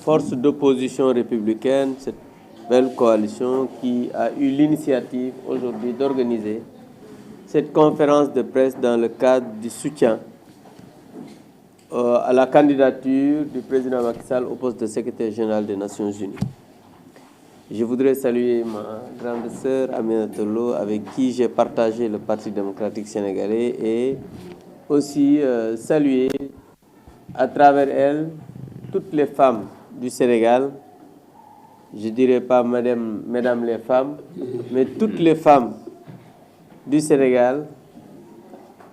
Force d'opposition républicaine, cette belle coalition qui a eu l'initiative aujourd'hui d'organiser cette conférence de presse dans le cadre du soutien à la candidature du président Macky Sall au poste de secrétaire général des Nations Unies. Je voudrais saluer ma grande sœur Aminata Lo, avec qui j'ai partagé le Parti démocratique sénégalais, et aussi saluer à travers elle toutes les femmes du Sénégal. Je ne dirais pas mesdames les femmes, mais toutes les femmes du Sénégal,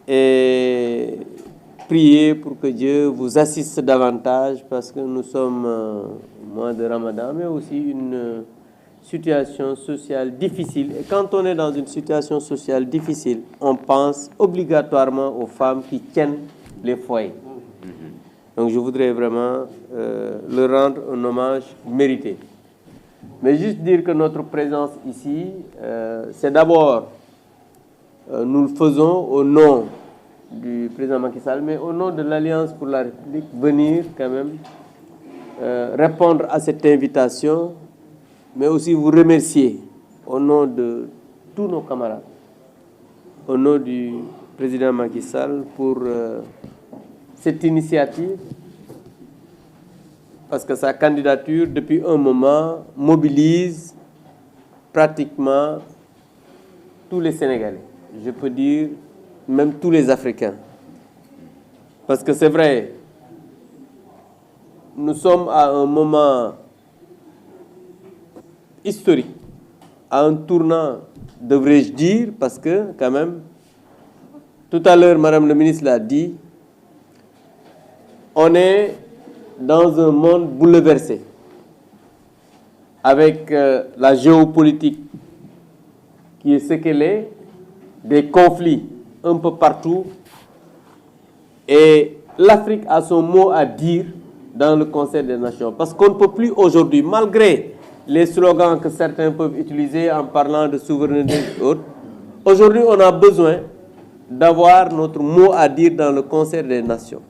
et prier pour que Dieu vous assiste davantage, parce que nous sommes au mois de Ramadan, mais aussi une situation sociale difficile. Et quand on est dans une situation sociale difficile, on pense obligatoirement aux femmes qui tiennent les foyers. Donc je voudrais vraiment leur rendre un hommage mérité. Mais juste dire que notre présence ici, c'est d'abord, nous le faisons au nom du président Macky Sall, mais au nom de l'Alliance pour la République, venir quand même répondre à cette invitation, mais aussi vous remercier au nom de tous nos camarades, au nom du président Macky Sall pour cette initiative, parce que sa candidature, depuis un moment, mobilise pratiquement tous les Sénégalais. Je peux dire même tous les Africains. Parce que c'est vrai, nous sommes à un moment historique, à un tournant, devrais-je dire, parce que quand même, tout à l'heure, Madame le ministre l'a dit, on est dans un monde bouleversé, avec la géopolitique qui est ce qu'elle est, des conflits un peu partout, et l'Afrique a son mot à dire dans le Conseil des Nations, parce qu'on ne peut plus aujourd'hui, malgré les slogans que certains peuvent utiliser en parlant de souveraineté et autres, aujourd'hui on a besoin d'avoir notre mot à dire dans le Conseil des Nations.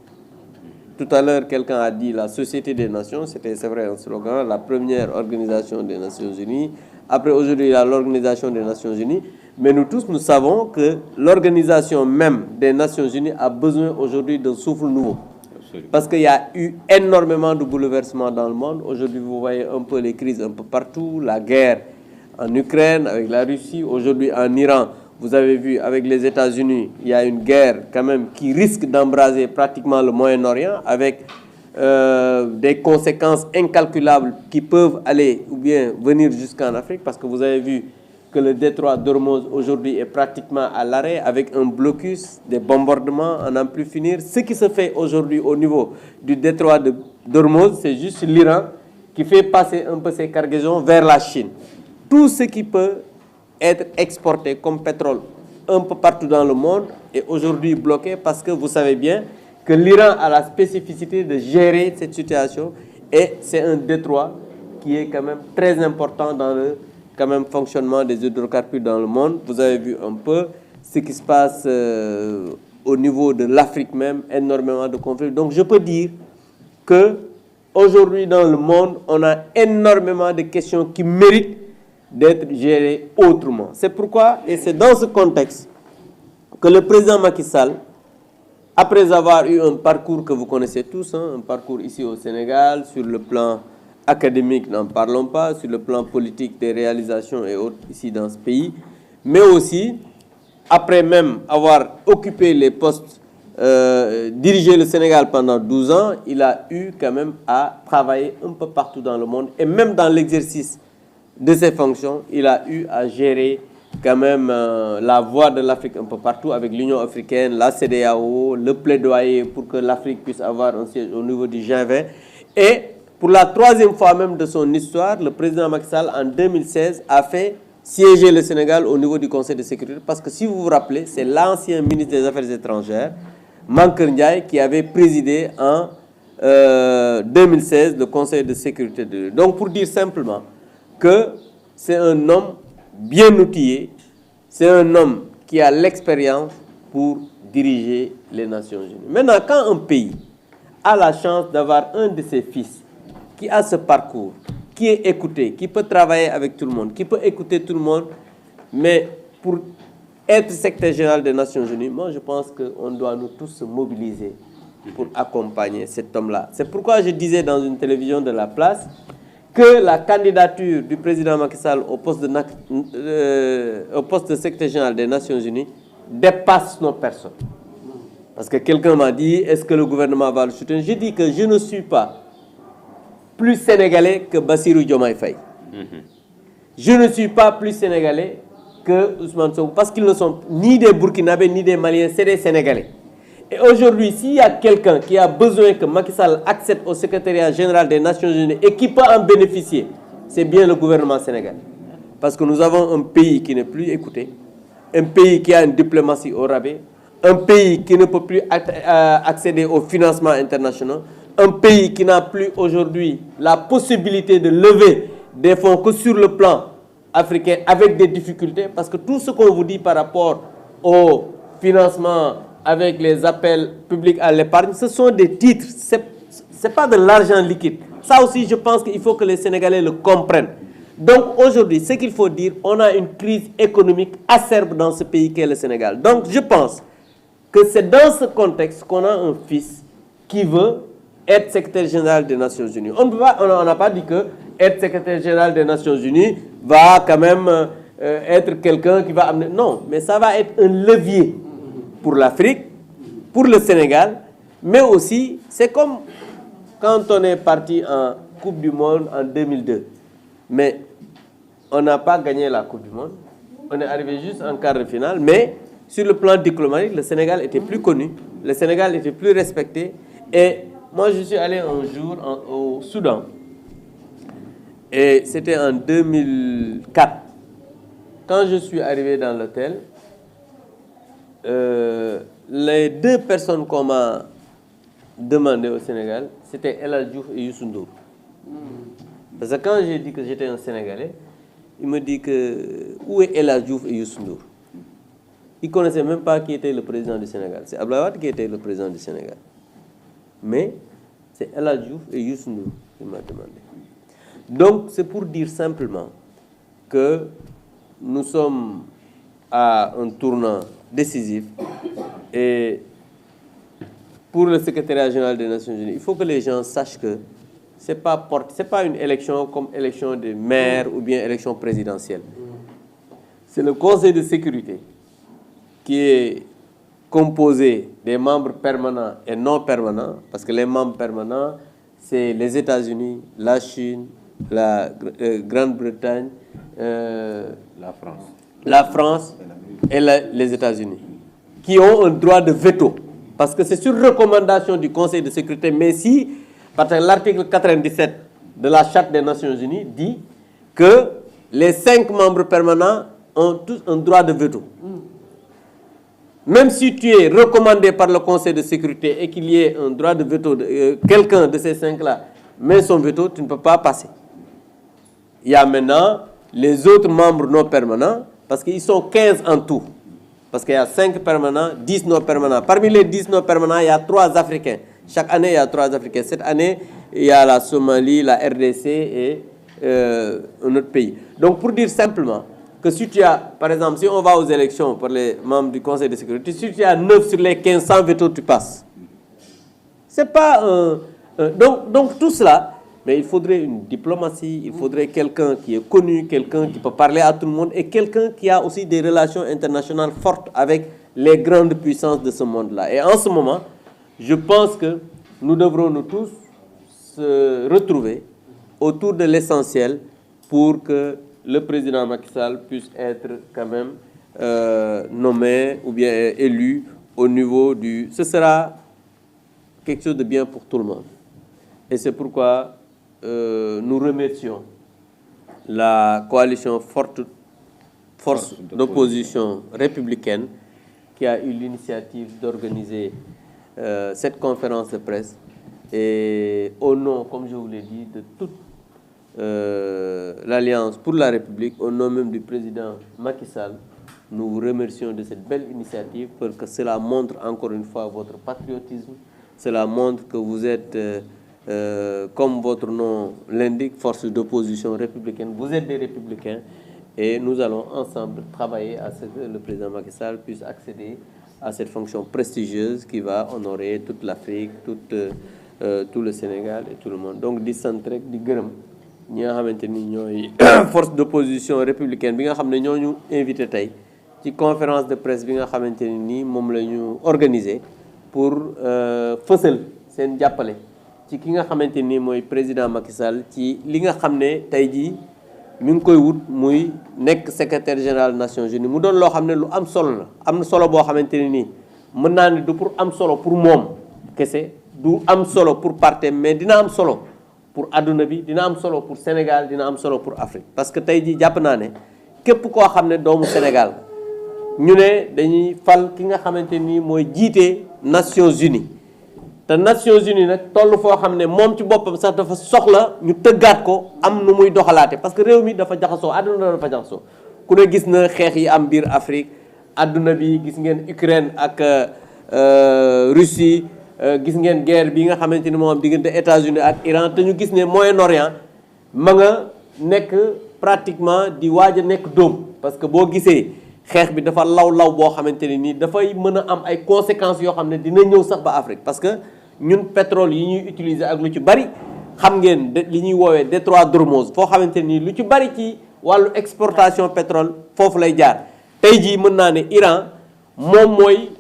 Tout à l'heure, quelqu'un a dit la Société des Nations, c'est vrai un slogan, la première organisation des Nations Unies. Après, aujourd'hui, il y a l'Organisation des Nations Unies. Mais nous tous, nous savons que l'organisation même des Nations Unies a besoin aujourd'hui d'un souffle nouveau. Absolument. Parce qu'il y a eu énormément de bouleversements dans le monde. Aujourd'hui, vous voyez un peu les crises un peu partout, la guerre en Ukraine avec la Russie, aujourd'hui en Iran. Vous avez vu, avec les États-Unis, il y a une guerre quand même qui risque d'embraser pratiquement le Moyen-Orient, avec des conséquences incalculables qui peuvent aller ou bien venir jusqu'en Afrique, parce que vous avez vu que le détroit d'Ormuz aujourd'hui est pratiquement à l'arrêt, avec un blocus, des bombardements, à n'en plus finir. Ce qui se fait aujourd'hui au niveau du détroit d'Ormuz, c'est juste l'Iran qui fait passer un peu ses cargaisons vers la Chine. Tout ce qui peut être exporté comme pétrole un peu partout dans le monde est aujourd'hui bloqué, parce que vous savez bien que l'Iran a la spécificité de gérer cette situation, et c'est un détroit qui est quand même très important dans le fonctionnement des hydrocarbures dans le monde. Vous avez vu un peu ce qui se passe au niveau de l'Afrique même, énormément de conflits. Donc je peux dire que aujourd'hui dans le monde, on a énormément de questions qui méritent d'être géré autrement. C'est pourquoi, et c'est dans ce contexte, que le président Macky Sall, après avoir eu un parcours que vous connaissez tous, un parcours ici au Sénégal, sur le plan académique, n'en parlons pas, sur le plan politique, des réalisations et autres ici dans ce pays, mais aussi, après même avoir occupé les postes, dirigé le Sénégal pendant 12 ans, il a eu quand même à travailler un peu partout dans le monde, et même dans l'exercice de ses fonctions, il a eu à gérer quand même la voix de l'Afrique un peu partout, avec l'Union africaine, la CEDEAO, le plaidoyer pour que l'Afrique puisse avoir un siège au niveau du G20. Et pour la troisième fois même de son histoire, le président Macky Sall, en 2016, a fait siéger le Sénégal au niveau du Conseil de sécurité, parce que si vous vous rappelez, c'est l'ancien ministre des Affaires étrangères, Mankeur Ndiaye, qui avait présidé en 2016 le Conseil de sécurité de l'ONU. Donc pour dire simplement que c'est un homme bien outillé, c'est un homme qui a l'expérience pour diriger les Nations Unies. Maintenant, quand un pays a la chance d'avoir un de ses fils qui a ce parcours, qui est écouté, qui peut travailler avec tout le monde, qui peut écouter tout le monde, mais pour être secrétaire général des Nations Unies, moi je pense qu'on doit nous tous se mobiliser pour accompagner cet homme-là. C'est pourquoi je disais dans une télévision de la place que la candidature du président Macky Sall au poste de secrétaire général des Nations Unies dépasse nos personnes. Parce que quelqu'un m'a dit, est-ce que le gouvernement va le soutenir? Je dis que je ne suis pas plus sénégalais que Bassirou Diomaye Faye. Je ne suis pas plus sénégalais que Ousmane Sonko, parce qu'ils ne sont ni des Burkinabés, ni des Maliens, c'est des Sénégalais. Et aujourd'hui, s'il y a quelqu'un qui a besoin que Macky Sall accède au secrétariat général des Nations Unies et qui peut en bénéficier, c'est bien le gouvernement sénégalais. Parce que nous avons un pays qui n'est plus écouté, un pays qui a une diplomatie au rabais, un pays qui ne peut plus accéder aux financements internationaux, un pays qui n'a plus aujourd'hui la possibilité de lever des fonds que sur le plan africain avec des difficultés, parce que tout ce qu'on vous dit par rapport au financement avec les appels publics à l'épargne, ce sont des titres, ce n'est pas de l'argent liquide. Ça aussi, je pense qu'il faut que les Sénégalais le comprennent. Donc aujourd'hui, ce qu'il faut dire, on a une crise économique acerbe dans ce pays qu'est le Sénégal. Donc je pense que c'est dans ce contexte qu'on a un fils qui veut être secrétaire général des Nations Unies. On n'a pas dit que être secrétaire général des Nations Unies va quand même être quelqu'un qui va amener... Non, mais ça va être un levier pour l'Afrique, pour le Sénégal, mais aussi, c'est comme quand on est parti en Coupe du Monde en 2002. Mais on n'a pas gagné la Coupe du Monde. On est arrivé juste en quart de finale, mais sur le plan diplomatique, le Sénégal était plus connu, le Sénégal était plus respecté. Et moi, je suis allé un jour au Soudan, et c'était en 2004. Quand je suis arrivé dans l'hôtel, les deux personnes qu'on m'a demandé au Sénégal, c'était El Hadji Diouf et Youssou Ndour. Parce que quand j'ai dit que j'étais un Sénégalais, il me dit que où est El Hadji Diouf et Youssou Ndour? Il ne connaissait même pas qui était le président du Sénégal. C'est Abdoulaye Wade qui était le président du Sénégal. Mais c'est El Hadji Diouf et Youssou Ndour qui m'a demandé. Donc c'est pour dire simplement que nous sommes à un tournant décisif, et pour le secrétariat général des Nations Unies, il faut que les gens sachent que ce n'est pas une élection comme élection de maire ou bien élection présidentielle. C'est le Conseil de sécurité qui est composé des membres permanents et non permanents, parce que les membres permanents, c'est les États-Unis, la Chine, la Grande-Bretagne, la France et les États-Unis, qui ont un droit de veto. Parce que c'est sur recommandation du Conseil de sécurité, mais si, parce que l'article 97 de la Charte des Nations Unies dit que les 5 membres permanents ont tous un droit de veto. Même si tu es recommandé par le Conseil de sécurité et qu'il y ait un droit de veto, quelqu'un de ces 5-là met son veto, tu ne peux pas passer. Il y a maintenant les autres membres non permanents, parce qu'ils sont 15 en tout. Parce qu'il y a 5 permanents, 10 non permanents. Parmi les 10 non permanents, il y a 3 Africains. Chaque année, il y a 3 Africains. Cette année, il y a la Somalie, la RDC et un autre pays. Donc, pour dire simplement que si tu as, par exemple, si on va aux élections pour les membres du Conseil de sécurité, si tu as 9 sur les 15 sans veto, tu passes. C'est pas donc tout cela, mais il faudrait une diplomatie, il faudrait quelqu'un qui est connu, quelqu'un qui peut parler à tout le monde et quelqu'un qui a aussi des relations internationales fortes avec les grandes puissances de ce monde-là. Et en ce moment, je pense que nous devrons nous tous se retrouver autour de l'essentiel pour que le président Macky Sall puisse être quand même nommé ou bien élu au niveau du... Ce sera quelque chose de bien pour tout le monde. Et c'est pourquoi nous remercions la coalition force d'opposition républicaine qui a eu l'initiative d'organiser cette conférence de presse. Et au nom, comme je vous l'ai dit, de toute l'Alliance pour la République, au nom même du président Macky Sall, nous vous remercions de cette belle initiative pour que cela montre encore une fois votre patriotisme. Cela montre que vous êtes, comme votre nom l'indique, force d'opposition républicaine. Vous êtes des républicains et nous allons ensemble travailler à ce que le président Macky Sall puisse accéder à cette fonction prestigieuse qui va honorer toute l'Afrique, tout le Sénégal et tout le monde. Donc, di sant rek di gërëm ñi nga xamante ni ñooy force d'opposition républicaine bi nga xam ne ñoo ñu invité tey ci conférence de presse bi nga xamante ni nii moom la ñu organiser pour fësal seen jàppale ci ki nga xamante ni mooy président Macky Sall ci li nga xam ne tey jii mi ngi koy wut muy nekk secrétaire général Nations Unies mu doon loo xam ne lu am solo la am na solo boo xamante ni nii mën naa ne du pour am solo pour moom kese du am solo pour parti mais dina am solo pour adduna bi dina am solo pour Sénégal dina am solo pour Afrique parce que tey jii jàpp naa ne képp koo xam ne doomu Sénégal ñu ne dañuy fal ki nga xamante ni mooy jiite Nations Unies te Nations Unies nag toll foo xam ne moom ci boppam sax dafa soxla ñu tëggaat ko am nu muy doxalaate parce que réew mi dafa jaxasoo àdduna dafa jaxasoo ku ne gis na xeex yi am biir Afrique àdduna bi gis ngeen Ukraine ak Russie gis ngeen guerre bi nga xamante ni moo am diggante États-Unis ak Iran te ñu gis ne Moyen-Orient ma nga nekk pratiquement di waaj a nekk dóom parce que boo gisee xeex bi dafa law boo xamante ne nii dafay mën a am ay conséquences yoo xam ne dina ñëw sax ba Afrique parce que ñun pétrole yi ñuy utiliser ak lu ci bari xam ngeen li ñuy woowee détroit d'Ormuz foo xamante nii lu ci bari ci wàllu exportation pétrole foofu lay jaar tey jii mën naa ne Iran moom mooy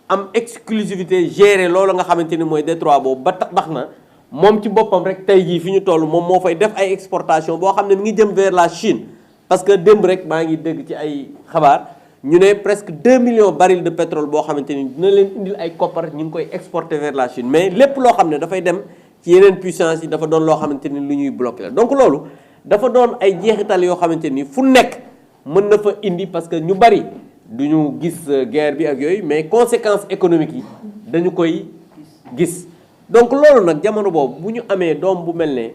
am exclusivité gérer loolu nga xamante ni mooy détroit boobu ba tax na moom ci boppam rek tey jii fi ñu toll moom moo fay def ay exportation boo xam ne mi ngi jëm vers la Chine parce que démb rek maa ngi dégg ci ay xabaar ñu ne presque 2 millions barils de pétrole boo xamante ni dina leen indil ay koppar ñu ngi koy exporter vers la Chine mais lépp loo xam ne dafay dem ci yeneen puissance yi dafa doon loo xamante ni lu ñuy bloqué la donc loolu dafa doon ay jeexital yoo xamante ni fu nekk mën na fa indi parce que ñu bari du ñu gis guerre bi ak yooyu mais conséquences économiques yi dañu koy gis donc loolu nag jamono boobu bu ñu amee doom bu mel ne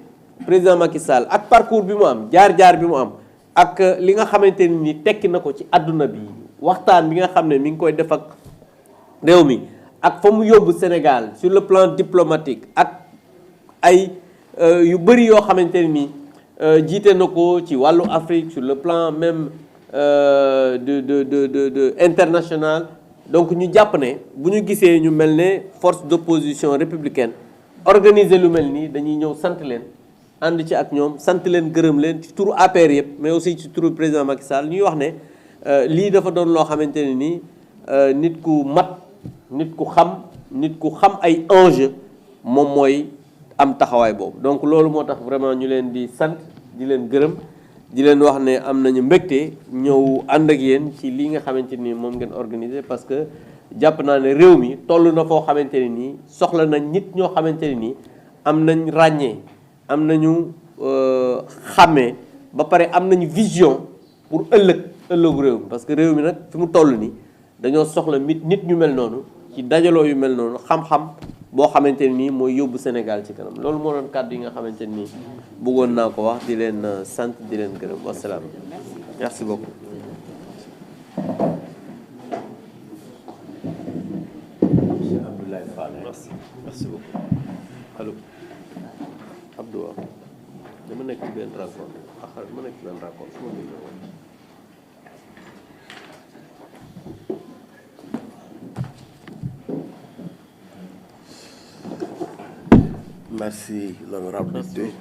président Macky Sall ak parcours bi mu am jaar-jaar bi mu am ak li nga xamante ni tekki na ko ci àdduna bi waxtaan bi nga xam ne mi ngi koy def ak réew mi ak fa mu yóbbu Sénégal sur le plan diplomatique ak ay yu bëri yoo xamante ni jiite na ko ci wàllu Afrique sur le plan même de international donc ñu jàpp ne bu ñu gisee ñu mel ne force d'opposition républicaine organiser lu mel nii dañuy ñëw sant leen ànd ci ak ñoom sant leen gërëm leen ci turu APR yëpp mais aussi ci turu président Macky Sall ñuy wax ne lii dafa doon loo xamante ne nii nit ku mat nit ku xam ay enjeu moom mooy am taxawaay boobu donc loolu moo tax vraiment ñu leen di sant di leen gërëm di leen wax ne am nañu mbégte ñëw ànd ak yéen ci lii nga xamante ni moom ngeen organisé parce que jàpp naa ne réew mi toll na foo xamante ne nii soxla nañ nit ñoo xamante ne nii am nañ ràññee am nañu xàmmee ba pare am nañu vision pour ëllëgu réew mi parce que réew mi nag fi mu toll nii dañoo soxla nit ñu mel noonu ci dajaloo yu mel noonu xam-xam boo xamante ne nii mooy yóbbu Sénégal ci kanam loolu moo doon kàddu yi nga xamante ne nii bëggoon naa ko wax di leen sant di leen gërëm wasalaam merci beaucoup. Monsieur Abdoulaye Fall. Merci beaucoup. Allo Abdou dama nekk ci benn rencontre dama nekk ci benn rencontre su ma koy ñëwoon. Merci, l'honorable député.